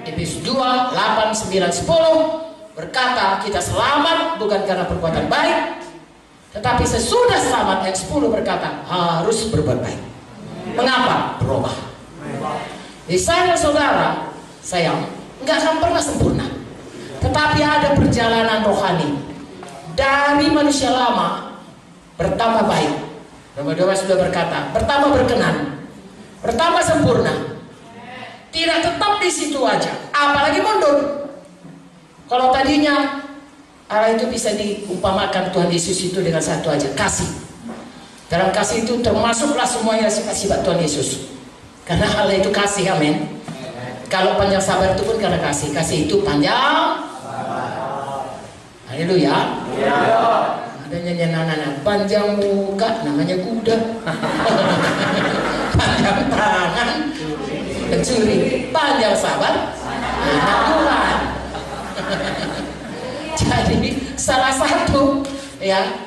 Efesus 2, 8, 9, 10 berkata kita selamat bukan karena perbuatan baik, tetapi sesudah selamat ayat 10 berkata harus berbuat baik. Mengapa? Berubah. Di sana saudara, sayang, nggak akan pernah sempurna. Tetapi ada perjalanan rohani dari manusia lama bertambah baik. Roma-Roma sudah berkata, pertama berkenan, pertama sempurna. Tidak tetap di situ aja, apalagi mundur. Kalau tadinya Allah itu bisa diumpamakan Tuhan Yesus itu dengan satu aja, kasih. Dalam kasih itu termasuklah semuanya sifat-sifat Tuhan Yesus. Karena Allah itu kasih, amin. Kalau panjang sabar itu pun karena kasih. Kasih itu panjang. Haleluya. Ada nyanyian anak-anak, panjang muka namanya kuda. Panjang tangan pencuri, panjang sabar anak Tuhan. Jadi salah satu ya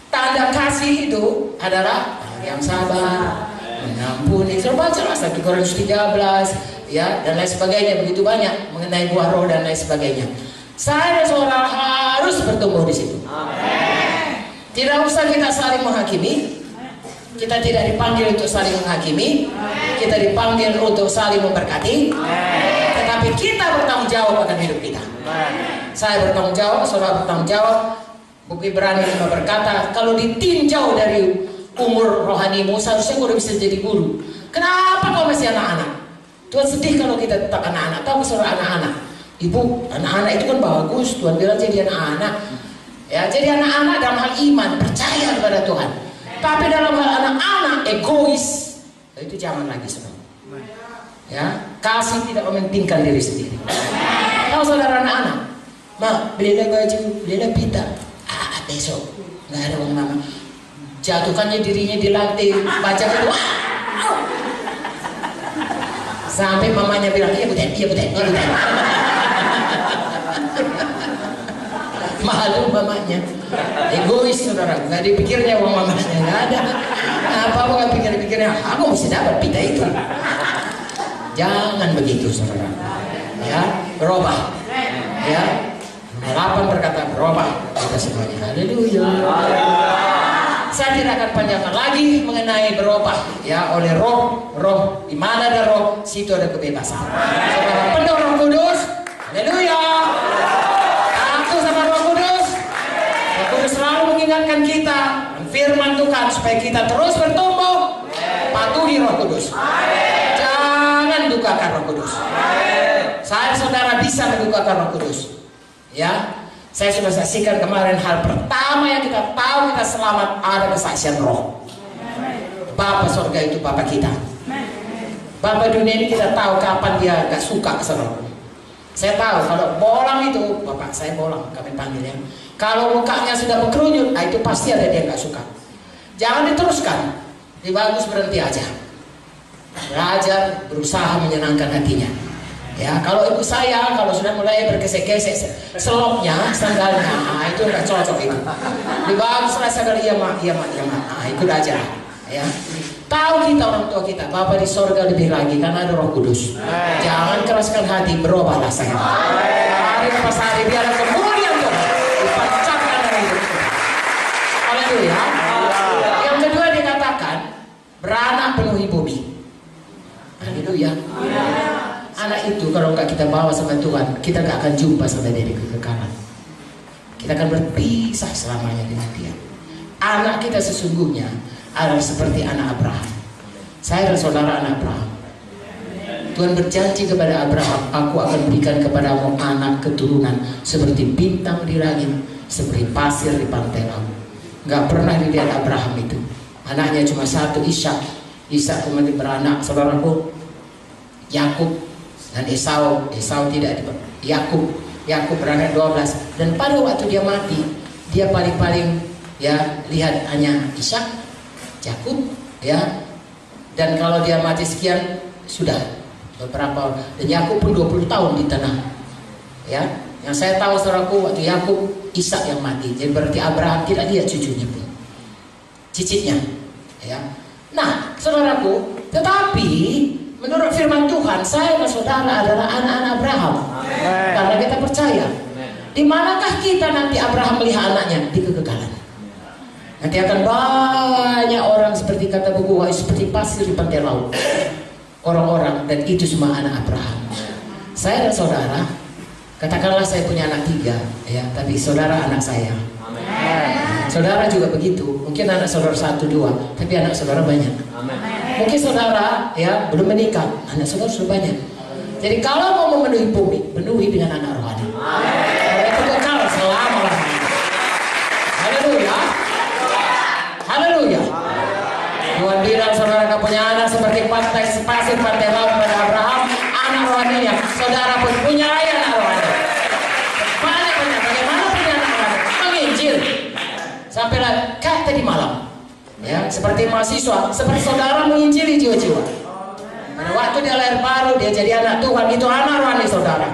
tanda kasih itu adalah yang sabar, mengampuni. Coba baca 1 Korintus 13 ya dan lain sebagainya, begitu banyak mengenai buah roh dan lain sebagainya. Saya dan saudara harus bertumbuh di situ. Amen. Tidak usah kita saling menghakimi. Kita tidak dipanggil untuk saling menghakimi. Kita dipanggil untuk saling memberkati. Tetapi kita bertanggung jawab akan hidup kita. Saya bertanggung jawab, saudara bertanggung jawab. Buku Ibrani 5 berkata, kalau ditinjau dari umur rohanimu, seharusnya kau bisa jadi guru. Kenapa kau masih anak-anak? Tuhan sedih kalau kita tetap anak-anak. Tahu saudara anak-anak? Ibu, anak-anak itu kan bagus. Tuhan bilang jadi anak-anak. Ya, jadi anak-anak dalam hal iman, percaya kepada Tuhan. Tapi dalam hal anak-anak egois, itu jangan lagi saudara. Ya, kasih tidak mementingkan diri sendiri. Tahu saudara anak-anak, mak belilah baju, belilah pita. Besok nggak ada uang mama. Jatuhkannya dirinya di lantai, baca kedua. Sampai mamanya bilang, iya buten, iya buten, iya buten. Malu mamanya. Egois saudara, nggak dipikirnya uang mamanya, nggak ada. Apa nggak pikir-pikirnya, aku mesti dapat pita itu. Jangan begitu saudara. Ya, berubah. Ya, 8 berkata berubah kita semuanya. Haleluya. Saya tidak akan panjangkan lagi mengenai berubah ya oleh roh. Roh, di mana ada roh, situ ada kebebasan. Saudara penuh Roh Kudus. Haleluya. Aku sama Roh Kudus. Roh Kudus selalu mengingatkan kita firman Tuhan supaya kita terus bertumbuh. Patuhi Roh Kudus. Jangan dukakan Roh Kudus. Saya saudara bisa mendukakan Roh Kudus. Ya, saya sudah saksikan kemarin hal pertama yang kita tahu kita selamat ada kesaksian roh. Bapa surga itu Bapa kita. Bapa dunia ini kita tahu kapan dia gak suka sama roh. Saya tahu kalau bolang itu Bapak saya bolang kami panggilnya. Kalau mukanya sudah berkerunyut, nah itu pasti ada dia gak suka. Jangan diteruskan, bagus berhenti aja. Belajar berusaha menyenangkan hatinya. Ya, kalau ibu saya kalau sudah mulai bergesek-gesek selopnya, sandalnya, nah, itu nggak cocok itu. Lebih bagus lah sadar iya mak, nah, ikut aja. Ya, tahu kita orang tua kita, Bapa di sorga lebih lagi karena ada Roh Kudus. Jangan keraskan hati, berubahlah saya. Hari lepas hari biar kemudian tuh dipancatkan dari hidup kita. Haleluya. Yang kedua dikatakan beranak penuhi bumi. Haleluya. Anak itu kalau nggak kita bawa sama Tuhan, kita nggak akan jumpa sama dia di kekekalan. Kita akan berpisah selamanya dengan dia. Anak kita sesungguhnya adalah seperti anak Abraham. Saya adalah saudara anak Abraham. Tuhan berjanji kepada Abraham, aku akan berikan kepadamu anak keturunan seperti bintang di langit, seperti pasir di pantai laut. Nggak pernah dilihat Abraham itu. Anaknya cuma satu, Ishak. Ishak kemudian beranak, saudaraku, Yakub dan Esau tidak Yakub beranak 12 dan pada waktu dia mati dia paling ya lihat hanya Ishak, Yakub ya, dan kalau dia mati sekian sudah beberapa, dan Yakub pun 20 tahun di tanah ya. Yang saya tahu saudaraku waktu Yakub Ishak yang mati, jadi berarti Abraham tidak lihat cucunya pun, cicitnya ya. Nah saudaraku, tetapi Menurut firman Tuhan, saya dan saudara adalah anak-anak Abraham. Karena kita percaya. Di manakah kita nanti Abraham melihat anaknya? Di kekekalan. Nanti akan banyak orang seperti kata buku Wahyu, seperti pasir di pantai laut. Orang-orang, dan itu semua anak Abraham. Saya dan saudara, katakanlah saya punya anak 3, ya, tapi saudara anak saya. Saudara juga begitu. Mungkin anak saudara 1, 2, tapi anak saudara banyak. Mungkin saudara ya belum menikah, anak saudara sudah banyak. Jadi kalau mau memenuhi bumi, penuhi dengan anak rohani. Mereka kekal selama-lamanya. Haleluya. Haleluya. Tuhan bilang saudara gak punya anak seperti pasir pantai laut pada Abraham. Anak rohaninya, saudara pun punya anak rohani. Bagaimana punya anak rohani? Menginjil. Sampailah kayak tadi malam. Ya, seperti mahasiswa, seperti saudara menginjili jiwa-jiwa. Pada waktu dia lahir baru, dia jadi anak Tuhan, itu anak rohani saudara.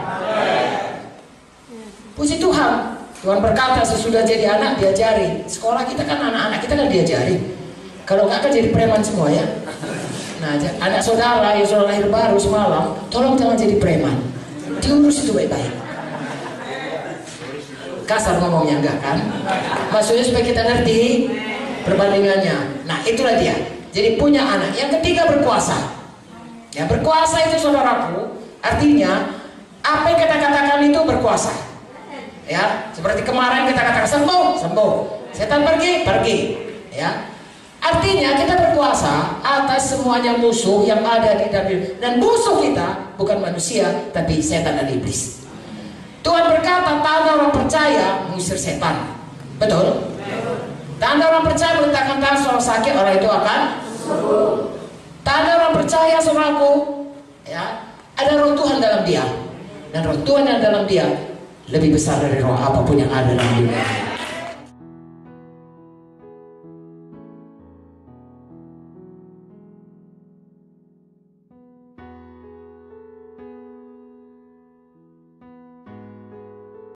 Puji Tuhan. Tuhan berkata sesudah jadi anak diajari. Sekolah kita kan anak-anak kita kan diajari. Kalau nggak kan jadi preman semua ya. Nah, anak saudara yang sudah lahir baru semalam, tolong jangan jadi preman. Diurus itu baik-baik. Kasar ngomongnya enggak kan? Maksudnya supaya kita ngerti perbandingannya. Nah, itulah dia. Jadi punya anak. Yang ketiga berkuasa. Ya, berkuasa itu saudaraku, artinya apa yang kita katakan itu berkuasa. Ya, seperti kemarin kita katakan sembuh, sembuh. Setan pergi, pergi. Ya. Artinya kita berkuasa atas semuanya musuh yang ada di dalam. Dan musuh kita bukan manusia, tapi setan dan iblis. Tuhan berkata, tanda orang percaya mengusir setan. Betul? Tanda orang percaya meletakkan tangan soal sakit, orang itu akan sembuh. Tanda orang percaya saudaraku, ya, ada roh Tuhan dalam dia. Dan roh Tuhan yang dalam dia lebih besar dari roh apapun yang ada dalam dunia.